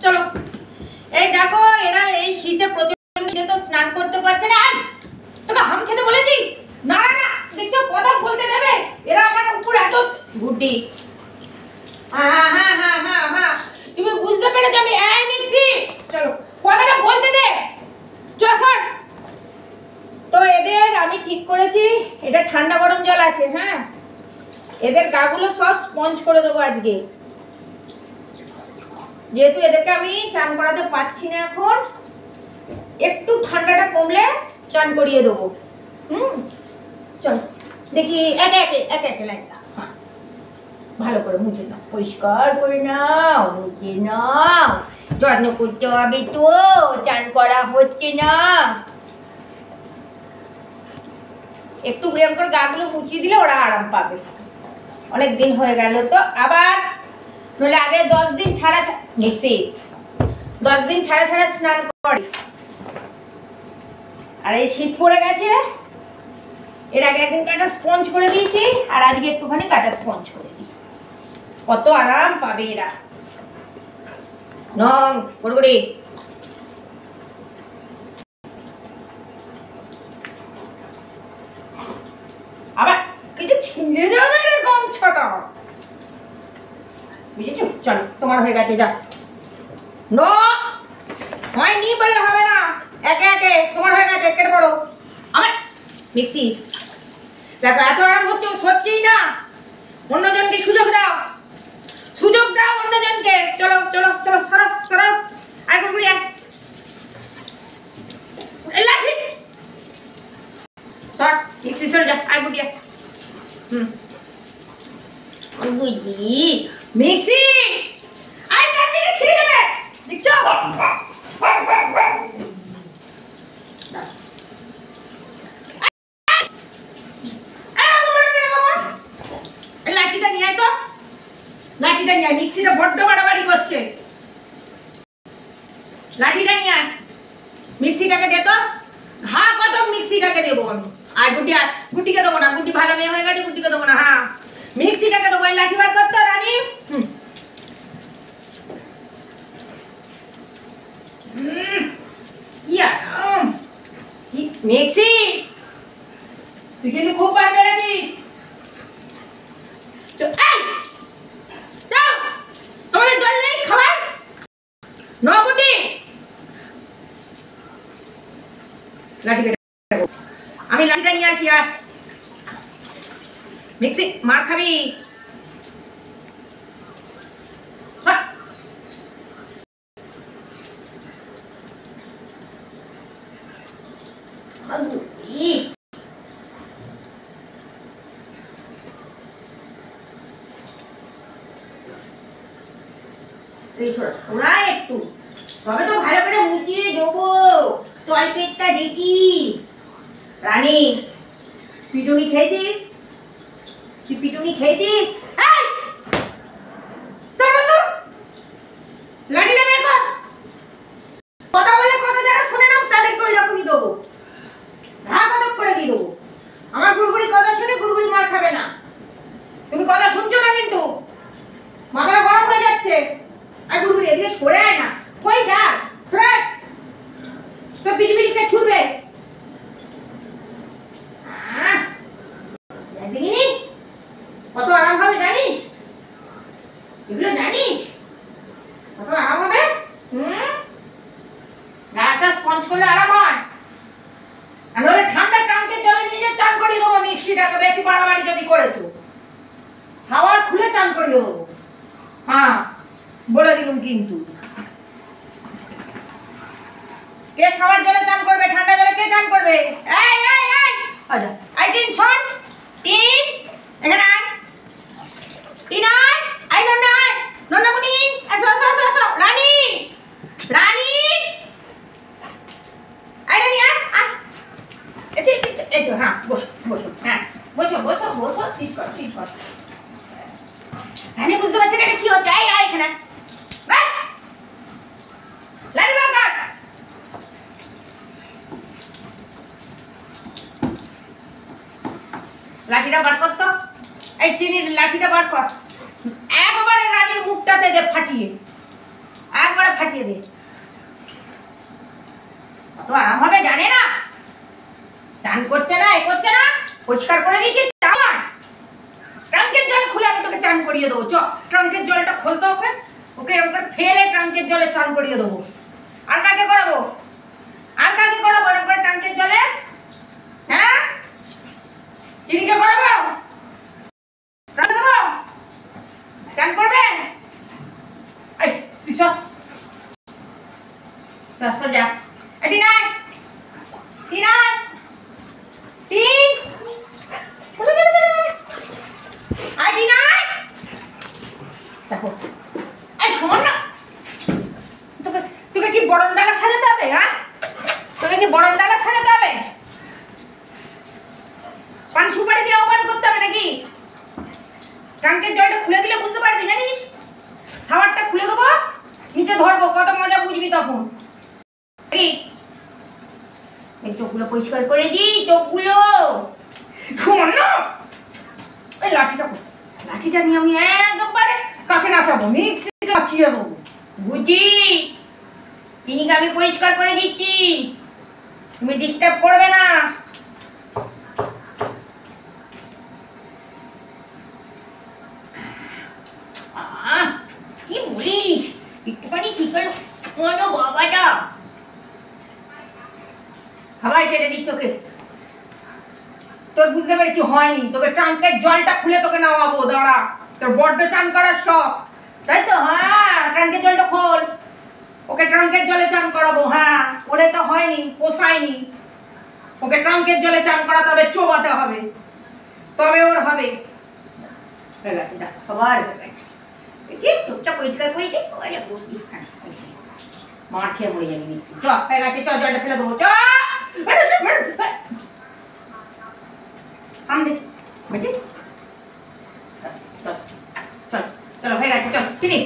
চলো। এই দেখো এরা এই শীতে প্রচন্ড শীতে তো স্নান করতে পারছে না। আর তোকে হাম খেতে বলেছি? না না না, দেখছো কথা বলতে দেবে? এরা আমার উপর এত গুড্ডি। হ্যাঁ হ্যাঁ হ্যাঁ হ্যাঁ হ্যাঁ, তুমি বুঝতে পেরেছো? আমি এই মিক্সি, চলো কথাটা বলতে দে। চল। তো এদের আমি ঠিক করেছি, এটা ঠান্ডা গরম জল আছে। হ্যাঁ, এদের গাগুলো সব স্পঞ্জ করে দেবো আজকে, যেহেতু এদেরকে আমি চান করাতে পারছি না এখন। একটু ঠান্ডাটা কমলে চান করিয়ে দেবো। চল দেখি একে একে একে একে লাইনটা ভালো করে মুছে নাও, পরিষ্কার করে নাও, মুছে নাও। যত্ন করতে হবে তো, চান করা হচ্ছে না। একটু ব্যায়াম করে গাগুলো মুছিয়ে দিলে ওরা আরাম পাবে। অনেক দিন হয়ে গেল তো, আবার নইলে আগে 10 দিন ছাড়া মিক্সি 10 দিন ছাড়া ছাড়া স্নান করে। আর এই শীত পড়ে গেছে, এর আগে একদিন কাটা স্পঞ্জ করে দিয়েছি, আর আজকে একটুখানি কাটা স্পঞ্জ করে দিই। কত আরাম পাবে এরা। নং গড়গড়ি আবার কিছু ছিঁড়ে যাবে রে গামছাটা, বুঝেছো? চলো তোমার হয়ে গেছে, যা। নো হয়নি বললে হবে না, একে একে তোমার হয়ে গেছে, কেটে পড়ো। আমার মিক্সি দেখো এত আরাম হচ্ছে, সত্যিই না। অন্যজনকে সুযোগ দাও, সুযোগ দাও অন্যজনকে। চলো চলো চলো, সরো সরো। আয় গুড়গুড়ি আয়, লাঠি সর, মিক্সি সরে যা। আয় গুড়ি আয়। বুঝি মিক্সি আয়, তার দিকে ছিঁড়ে যাবে, দেখছো? লাঠিটা নিয়ে আয় তো, লাঠিটা নিয়ে আয়। মিক্সিটা বড্ড বাড়াবাড়ি করছে, লাঠিটা নিয়ে আয়। মিক্সিটাকে দে তো, ঘা কত মিক্সিটাকে দেবো আমি। আর গুটি, আর গুটিকে দেবো না, গুটি ভালো মেয়ে হয়ে গেছে, গুটিকে দেবো না। হ্যাঁ মিক্সিটাকে দেবো। এই লাঠি বার করতো রানী। কি আরাম, কি মিক্সি, তুই কিন্তু খুব বার বেড়েছিস। তোমাদের জল নেই, খাবার নগুটি। লাঠি আমি লাঠিটা নিয়ে আসি। আর মিক্সি মার খাবি। ওরা একটু তবে তো ভালো করে মুছিয়ে দেবো, তল পেটটা দেখি। রানী পিটুনি খেয়েছিস? তুই পিটুনি খেয়েছিস? লাঠিটা বের কর। কথা বলে কথা যারা শোনে না তাদেরকে ওই রকমই দেবো, ঘা কটক করে দিয়ে দেবো। আমার গুড়গুড়ি কথা শুনে গুড়গুড়ি মার খাবে না। তুমি কথা শুনছো না কিন্তু, মাথাটা গরম হয়ে যাচ্ছে। আর গুড়গুড়ি এদিকে সরে আয় না, কই যা সরে, তো পিটিপিটিকে ছুটবে। দেখিনি কত আরাম হবে জানিস? এগুলো জানিস কত আরাম হবে? গাটা স্পঞ্জ করলে আরাম হয়। আর নইলে ঠান্ডা ট্যাঙ্কের জলে নিজে চান করিয়ে দেবো। মিক্সিটাকে বেশি বাড়াবাড়ি যদি করেছো, শাওয়ার খুলে চান করিয়ে দেবো। হ্যাঁ বলে দিলুম কিন্তু। কে শাওয়ার জলে চান করবে? ঠান্ডা জলে কে চান করবে? এই এই এই আচ্ছা, আই তিন শোন, তিন এখানে আয়, তিন আয়, আই নন্না আয়, নন্নামণি এসো এসো এসো এসো, রানী রানী আই রানী আয় আয়, এই তো হ্যাঁ বসো বসো, হ্যাঁ বসো বসো বসো, সিট কর সিট কর। রানী বুঝতে পারছে না কি হচ্ছে? আয় আয় এখানে, লাঠি বার কর। লাঠিটা বার কর তো, এই চিনির লাঠিটা বার কর। একবারে রানীর মুখটাতে দে ফাটিয়ে, একবারে কপালটা ফাটিয়ে দে। কত আরাম হবে জানে না, চান করছে না, এ করছে না, পরিষ্কার করে দিয়েছি। ট্রাঙ্কের জল খুলে আমি তোকে চান করিয়ে দেবো। চ, ট্রাঙ্কের জলটা খুলতে হবে, ওকে এরকম করে ফেলে ট্রাঙ্কের জলে চান করিয়ে দেবো। আর কাকে করাবো, আর কাকে করাবো এরকম করে ট্রাঙ্কের জলে? হ্যাঁ, চিনিকে করাবো, দেবো, চান করবে? এই তুই চল, চল যা। এটি নাই, টি নাই, টি আইডি নাই। দেখো, এই শোন না, তোকে তোকে কি বরণডালা সাজাতে হবে? হ্যাঁ, তোকে কি বরণডালা সাজাতে হবে? পান সুপারি দিয়ে অপান করতে হবে নাকি? ট্রাঙ্কের জলটা খুলে দিলে বুঝতে পারবি, জানিস? শাওয়ারটা খুলে দেবো, নিচে ধরবো, কত মজা বুঝবি তখন। এই চোখগুলো পরিষ্কার করে দি, চোখগুলো। শোন না, এই লাঠিটা নিয়ে আমি একবারে কাকে নাচাবো, মিক্সিতে নাচিয়ে দেবো, বুঝি? চিনিকে আমি পরিষ্কার করে দিচ্ছি, তুমি ডিস্টার্ব করবে না। কি বলিস, একটুখানি চিকেন বাবাটা হাওয়ায় কেটে দিচ্ছ ওকে। তোর বুঝতে পেরেছি হয়নি, তোকে ট্রাঙ্কের জলটা খুলে তোকে নামাবো। দাঁড়া, তোর বড্ড চান করার শখ, তাই তো? হ্যাঁ, ট্রাঙ্কের জলটা খোল, ওকে ট্রাঙ্কের জলে চান করাবো। হ্যাঁ, ওরে তো হয়নি, পোষায়নি, ওকে ট্রাঙ্কের জলে চান করাতে হবে, চোবাতে হবে, তবে ওর হবে। হয়ে গেছে, দেখ সবার হয়ে গেছে। চোখটা পরিষ্কার করেছি, মার খেয়ে মরে যাবি মিক্সি। চ, হয়ে গেছে, চ জলটা ফেলে দেবো। চ, চল চল চল, হয়ে গেছে, চল ফিনিশ।